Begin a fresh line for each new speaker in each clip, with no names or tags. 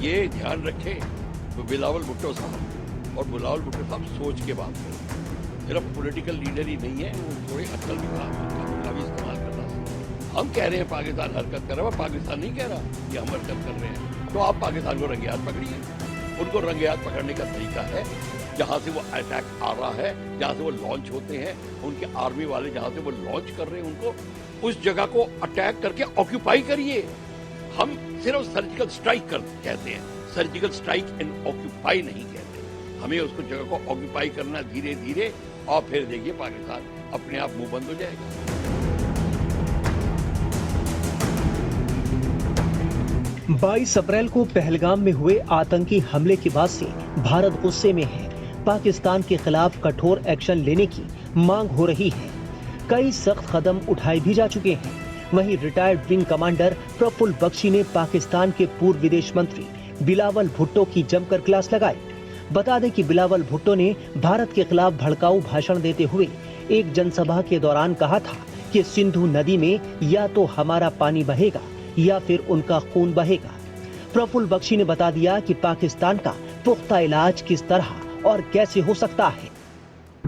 ये ध्यान रखें बिलावल भुट्टो साहब, और बिलावल भुट्टो साहब सोच के बात करें। सिर्फ पॉलिटिकल लीडर ही नहीं है, वो थोड़ी अक्ल का भी इस्तेमाल करना चाहिए। हम कह रहे हैं पाकिस्तान हरकत कर रहा है, पाकिस्तान नहीं कह रहा कि हम हरकत कर रहे हैं। तो आप पाकिस्तान को रंगे हाथ पकड़िए। उनको रंगे हाथ पकड़ने का तरीका है, जहां से वो अटैक आ रहा है, जहां से वो लॉन्च होते हैं, उनके आर्मी वाले जहां से वो लॉन्च कर रहे हैं, उनको उस जगह को अटैक करके ऑक्यूपाई करिए। हम सिर्फ सर्जिकल स्ट्राइक कहते हैं, सर्जिकल स्ट्राइक एंड ऑक्यूपाई नहीं कहते। हमें उसको जगह को ऑक्यूपाई करना धीरे धीरे, और फिर देखिए पाकिस्तान अपने आप मुंह बंद हो जाएगा।
22 अप्रैल को पहलगाम में हुए आतंकी हमले के बाद से भारत गुस्से में है। पाकिस्तान के खिलाफ कठोर एक्शन लेने की मांग हो रही है। कई सख्त कदम उठाए भी जा चुके हैं। वहीं retired wing commander Praful Bakshi ने पाकिस्तान के पूर्व विदेश मंत्री बिलावल भुट्टो की जमकर क्लास लगाई। बता दें कि बिलावल भुट्टो ने भारत के खिलाफ भड़काऊ भाषण देते हुए एक जनसभा के दौरान कहा था कि सिंधु नदी में या तो हमारा पानी बहेगा या फिर उनका खून बहेगा। प्रफुल्ल बख्शी ने बता दिया कि पाकिस्तान का पुख्ता इलाज किस तरह और कैसे हो सकता है।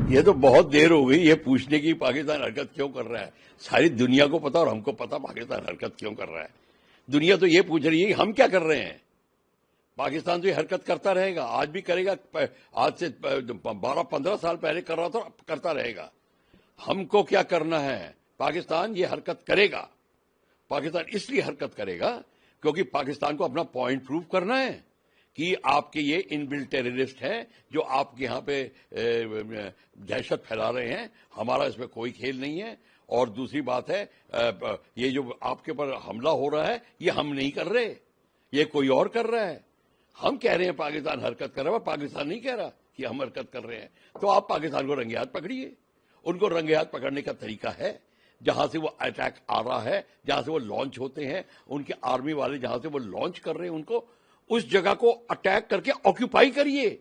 ये तो बहुत देर हो गई ये पूछने की पाकिस्तान हरकत क्यों कर रहा है। सारी दुनिया को पता और हमको पता पाकिस्तान हरकत क्यों कर रहा है। दुनिया तो ये पूछ रही है हम क्या कर रहे हैं। पाकिस्तान तो ये हरकत करता रहेगा, आज भी करेगा। आज से 12-15 साल पहले कर रहा था, करता रहेगा। हमको क्या करना है, पाकिस्तान ये हरकत करेगा। पाकिस्तान इसलिए हरकत करेगा क्योंकि पाकिस्तान को अपना पॉइंट प्रूव करना है कि आपके ये इनबिल्ट टेररिस्ट हैं जो आपके यहाँ पे दहशत फैला रहे हैं। हमारा इसमें कोई खेल नहीं है। और दूसरी बात है, ये जो आपके ऊपर हमला हो रहा है ये हम नहीं कर रहे, ये कोई और कर रहा है। हम कह रहे हैं पाकिस्तान हरकत कर रहा है, पाकिस्तान नहीं कह रहा कि हम हरकत कर रहे हैं। तो आप पाकिस्तान को रंगे हाथ पकड़िए। उनको रंगे हाथ पकड़ने का तरीका है, जहां से वो अटैक आ रहा है, जहां से वो लॉन्च होते हैं, उनके आर्मी वाले जहां से वो लॉन्च कर रहे हैं, उनको उस जगह को अटैक करके ऑक्यूपाई करिए।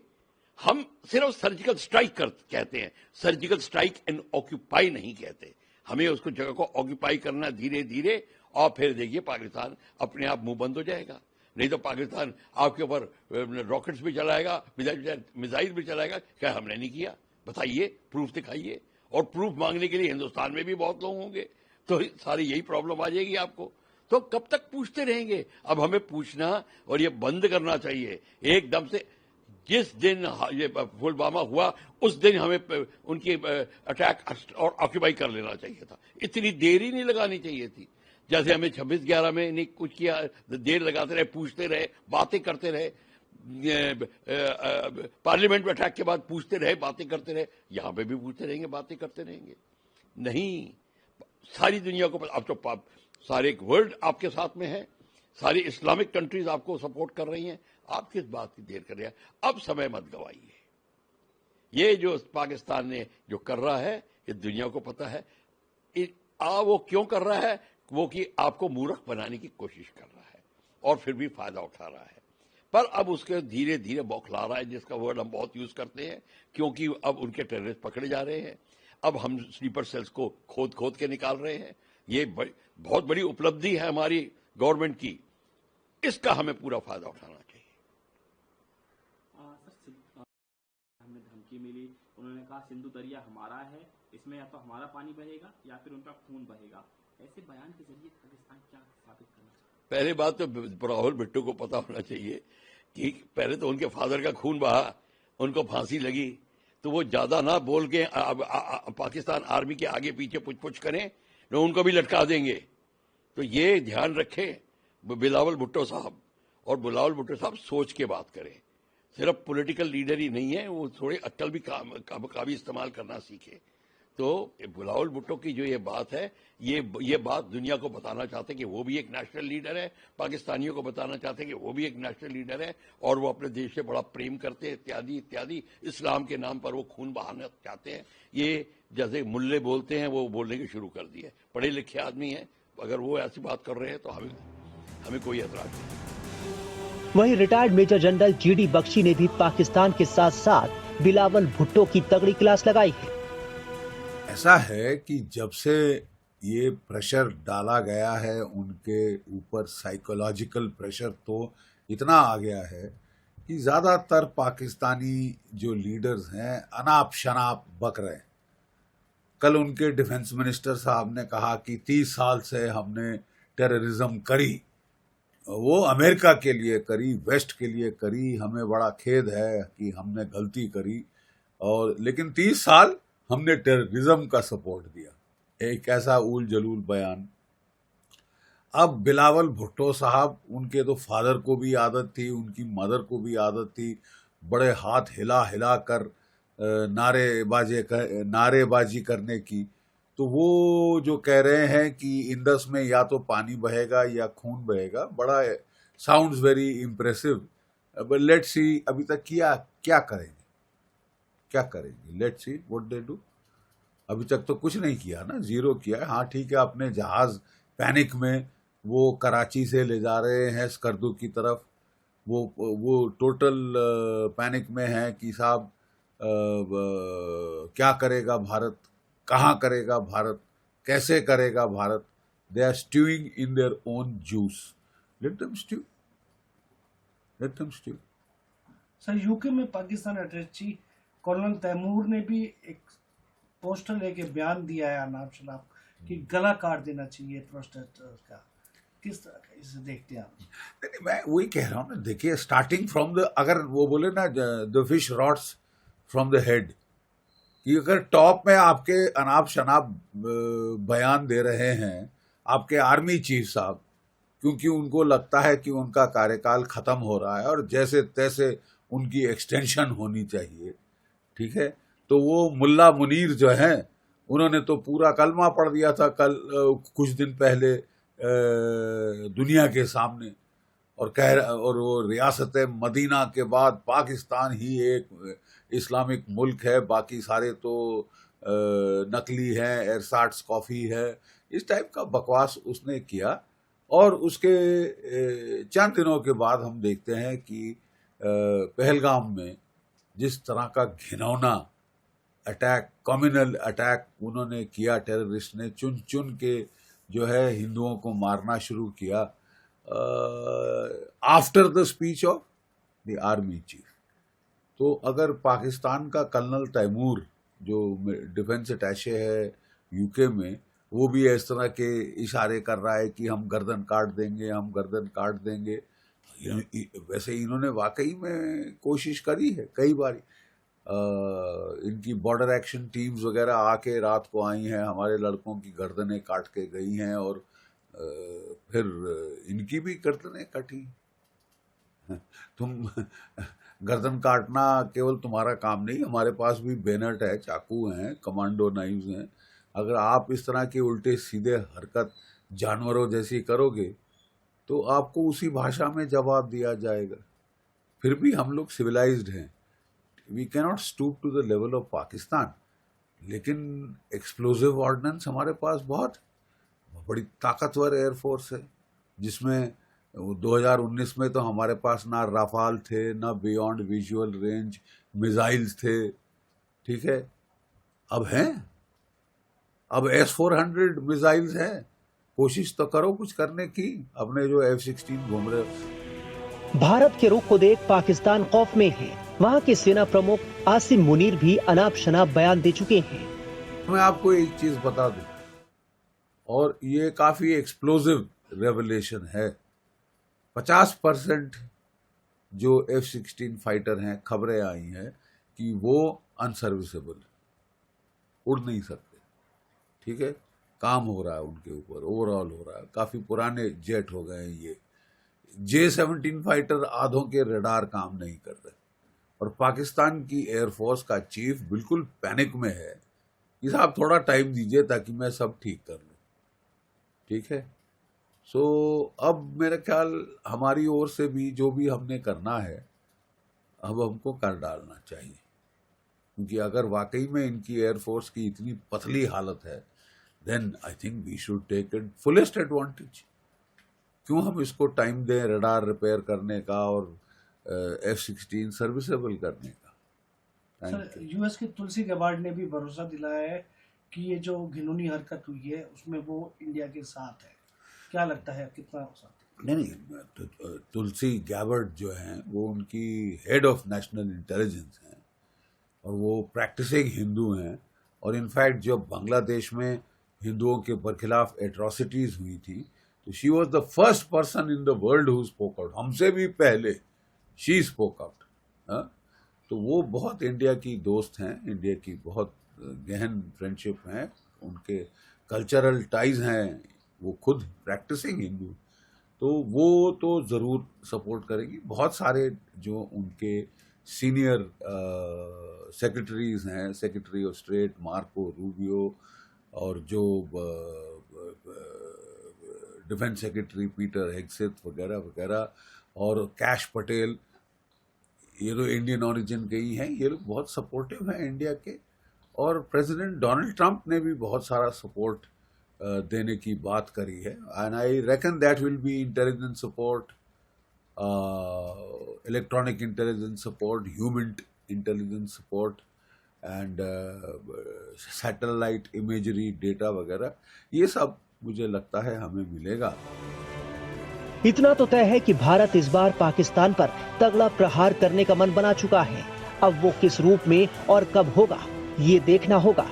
हम सिर्फ सर्जिकल स्ट्राइक कहते हैं, सर्जिकल स्ट्राइक एंड ऑक्यूपाई नहीं कहते। हमें उसको जगह को ऑक्यूपाई करना धीरे धीरे, और फिर देखिए पाकिस्तान अपने आप मुंह बंद हो जाएगा। नहीं तो पाकिस्तान आपके ऊपर रॉकेट्स भी चलाएगा, मिसाइल भी चलाएगा। क्या हमने नहीं किया? बताइए, प्रूफ दिखाइए। और प्रूफ मांगने के लिए हिंदुस्तान में भी बहुत लोग होंगे, तो सारी यही प्रॉब्लम आ जाएगी आपको। तो कब तक पूछते रहेंगे? अब हमें पूछना और ये बंद करना चाहिए एकदम से। जिस दिन ये पुलवामा हुआ उस दिन हमें उनकी अटैक और ऑक्यूपाई कर लेना चाहिए था। इतनी देर ही नहीं लगानी चाहिए थी। जैसे हमें 26/11 में नहीं कुछ किया, देर लगाते रहे, पूछते रहे, बातें करते रहे। पार्लियामेंट में अटैक के बाद पूछते रहे, बातें करते रहे। यहां पे भी पूछते रहेंगे, बातें करते रहेंगे। नहीं, सारी दुनिया को अब तो सारे वर्ल्ड आपके साथ में है, सारी इस्लामिक कंट्रीज आपको सपोर्ट कर रही हैं। आप किस बात की देर कर रहे हैं? अब समय मत गवाइए। ये जो पाकिस्तान ने जो कर रहा है ये दुनिया को पता है। वो क्यों कर रहा है? वो कि आपको मूर्ख बनाने की कोशिश कर रहा है और फिर भी फायदा उठा रहा है। पर अब उसके धीरे धीरे बौखला रहा है, जिसका वर्ड हम बहुत यूज करते हैं, क्योंकि अब उनके टेररिस्ट पकड़े जा रहे हैं। अब हम स्लीपर सेल्स को खोद खोद के निकाल रहे हैं। ये बहुत बड़ी उपलब्धि है हमारी गवर्नमेंट की। इसका हमें पूरा फायदा उठाना चाहिए।
हमें धमकी मिली, उन्होंने कहा सिंधु दरिया हमारा है, इसमें या तो हमारा पानी बहेगा या फिर उनका खून बहेगा। ऐसे बयान के जरिए पाकिस्तान क्या साबित करना चाहिए?
पहले बात तो बिलावल भुट्टो को पता होना चाहिए कि पहले तो उनके फादर का खून बहा, उनको फांसी लगी। तो वो ज्यादा ना बोल के पाकिस्तान आर्मी के आगे पीछे पुछ करें, तो उनको भी लटका देंगे। तो ये ध्यान रखें बिलावल भुट्टो साहब, और बिलावल भुट्टो साहब सोच के बात करें। सिर्फ पॉलिटिकल लीडर ही नहीं है, वो थोड़ी अक्ल भी का भी इस्तेमाल करना सीखे। तो बिलावल भुट्टो की जो ये बात है, ये बात दुनिया को बताना चाहते हैं कि वो भी एक नेशनल लीडर है, पाकिस्तानियों को बताना चाहते हैं कि वो भी एक नेशनल लीडर है और वो अपने देश से बड़ा प्रेम करते हैं, इत्यादि इत्यादि। इस्लाम के नाम पर वो खून बहाना चाहते हैं। ये जैसे मुल्ले बोलते हैं वो बोलने की शुरू कर दी है। पढ़े लिखे आदमी हैं, अगर वो ऐसी बात कर रहे हैं तो हमें कोई एतराज नहीं।
वहीं retired major general GD Bakshi ने भी पाकिस्तान के साथ साथ बिलावल भुट्टो की तगड़ी क्लास लगाई है।
ऐसा है कि जब से ये प्रेशर डाला गया है उनके ऊपर, साइकोलॉजिकल प्रेशर, तो इतना आ गया है कि ज़्यादातर पाकिस्तानी जो लीडर्स हैं अनाप शनाप बक रहे हैं। कल उनके डिफेंस मिनिस्टर साहब ने कहा कि 30 साल से हमने टेररिज्म करी, वो अमेरिका के लिए करी, वेस्ट के लिए करी, हमें बड़ा खेद है कि हमने गलती करी, और लेकिन 30 साल हमने टेररिज्म का सपोर्ट दिया। एक ऐसा उल जलूल बयान। अब बिलावल भुट्टो साहब, उनके तो फादर को भी आदत थी, उनकी मदर को भी आदत थी बड़े हाथ हिला हिला कर नारेबाजी करने की। तो वो जो कह रहे हैं कि इंडस में या तो पानी बहेगा या खून बहेगा, बड़ा sounds very impressive. But let's see अभी तक क्या करेंगे, let's see what they do. अभी तक तो कुछ नहीं किया ना, जीरो किया है। हाँ ठीक है, अपने जहाज पैनिक में वो कराची से ले जा रहे हैं स्कर्दू की तरफ, वो टोटल पैनिक में है कि साहब क्या करेगा भारत, कहाँ करेगा भारत, कैसे करेगा Bharat. They are stewing in their own juice, let them stew.
Sir, UK में पाकिस्तान अटैची कर्नल तैमूर ने भी एक पोस्टर लेके बयान दिया है अनाप शनाप कि गला काट देना चाहिए प्रोटेस्टर्स का। किस तरह का इसे देखते हैं आप?
नहीं, मैं वही कह रहा हूँ ना, देखिए स्टार्टिंग फ्रॉम द, अगर वो बोले ना the fish rots from the head, कि अगर टॉप में आपके अनाप शनाप बयान दे रहे हैं आपके आर्मी चीफ साहब, क्योंकि उनको लगता है कि उनका कार्यकाल खत्म हो रहा है और जैसे तैसे उनकी एक्सटेंशन होनी चाहिए, ठीक है, तो वो मुल्ला मुनीर जो हैं उन्होंने तो पूरा कलमा पढ़ दिया था कल कुछ दिन पहले दुनिया के सामने, और वो रियासत मदीना के बाद पाकिस्तान ही एक इस्लामिक मुल्क है, बाकी सारे तो नकली हैं, एरसाट्स कॉफ़ी है, इस टाइप का बकवास उसने किया। और उसके चंद दिनों के बाद हम देखते हैं कि पहलगाम में जिस तरह का घिनौना अटैक, कम्युनल अटैक उन्होंने किया, टेररिस्ट ने चुन चुन के जो है हिंदुओं को मारना शुरू किया after the speech of the army chief. तो अगर पाकिस्तान का कर्नल तैमूर जो डिफेंस अटैचे है यूके में, वो भी इस तरह के इशारे कर रहा है कि हम गर्दन काट देंगे, हम गर्दन काट देंगे, वैसे इन्होंने वाकई में कोशिश करी है कई बार। इनकी बॉर्डर एक्शन टीम्स वगैरह आके रात को आई हैं, हमारे लड़कों की गर्दनें काट के गई हैं, और फिर इनकी भी गर्दनें कटी। तुम गर्दन काटना केवल तुम्हारा काम नहीं, हमारे पास भी बेनट है, चाकू हैं, कमांडो नाइव्स हैं। अगर आप इस तरह के उल्टे सीधे हरकत जानवरों जैसी करोगे तो आपको उसी भाषा में जवाब दिया जाएगा। फिर भी हम लोग सिविलाइज्ड हैं, we cannot stoop to the level of Pakistan, लेकिन एक्सप्लोजिव ऑर्डिनेंस हमारे पास बहुत बड़ी ताकतवर एयरफोर्स है, जिसमें 2019 में तो हमारे पास ना राफाल थे, ना बियॉन्ड विजुअल रेंज मिसाइल्स थे, ठीक है। अब हैं, अब S-400 मिसाइल्स हैं, कोशिश तो करो कुछ करने की, अपने जो F-16 घूम रहे हो।
भारत के रुख को देख पाकिस्तान खौफ में है। वहां के सेना प्रमुख आसिम मुनीर भी अनाप शनाप बयान दे चुके हैं।
मैं आपको एक चीज बता दूं, और ये काफी एक्सप्लोजिव रेवलेशन है। 50% जो F-16 फाइटर हैं, खबरें आई हैं कि वो अनसर्विसेबल, उड़ नहीं सकते, ठीक है। काम हो रहा है उनके ऊपर, ओवरऑल हो रहा है, काफी पुराने जेट हो गए हैं ये। J-17 फाइटर आधों के रडार काम नहीं कर रहे, और पाकिस्तान की एयरफोर्स का चीफ बिल्कुल पैनिक में है कि साहब थोड़ा टाइम दीजिए ताकि मैं सब ठीक कर लूं, ठीक है। सो अब मेरा ख्याल हमारी ओर से भी जो भी हमने करना है अब हमको कर डालना चाहिए, क्योंकि अगर वाकई में इनकी एयरफोर्स की इतनी पतली हालत है, then I think we should take it fullest advantage. क्यों हम इसको टाइम दें रडार रिपेयर करने का और F-16 सर्विसेबल करने का।
सर, यूएस के तुलसी गबार्ड ने भी भरोसा दिलाया है कि ये जो घिनौनी हरकत हुई है उसमें वो इंडिया के साथ है। क्या लगता है कितना हो सकता
नहीं, तुलसी गैबर्ट जो हैं वो उनकी हेड ऑफ नेशनल इंटेलिजेंस हैं और वो प्रैक्टिसिंग हिंदू हैं। और इनफैक्ट जब बांग्लादेश में हिंदुओं के बरखिलाफ एट्रॉसिटीज हुई थी तो she was the first person in the world who spoke out, हमसे भी पहले शी स्पोक आउट। तो वो बहुत इंडिया की दोस्त हैं, इंडिया की बहुत गहन फ्रेंडशिप है, उनके कल्चरल टाइज हैं, वो खुद प्रैक्टिसिंग हिंदू, तो वो तो ज़रूर सपोर्ट करेंगी। बहुत सारे जो उनके सीनियर सेक्रेटरीज हैं, secretary of state Marco Rubio और जो डिफेंस सेक्रेटरी पीटर हेग्सेथ वगैरह वगैरह और कैश पटेल, ये लोग इंडियन ओरिजिन के ही हैं, ये लोग बहुत सपोर्टिव हैं इंडिया के। और प्रेसिडेंट डोनाल्ड ट्रंप ने भी बहुत सारा सपोर्ट देने की बात करी है। And I reckon that will be intelligence support, electronic intelligence support, human intelligence support and satellite imagery data वगैरह, ये सब मुझे लगता है हमें मिलेगा।
इतना तो तय है कि भारत इस बार पाकिस्तान पर तगड़ा प्रहार करने का मन बना चुका है। अब वो किस रूप में और कब होगा, ये देखना होगा।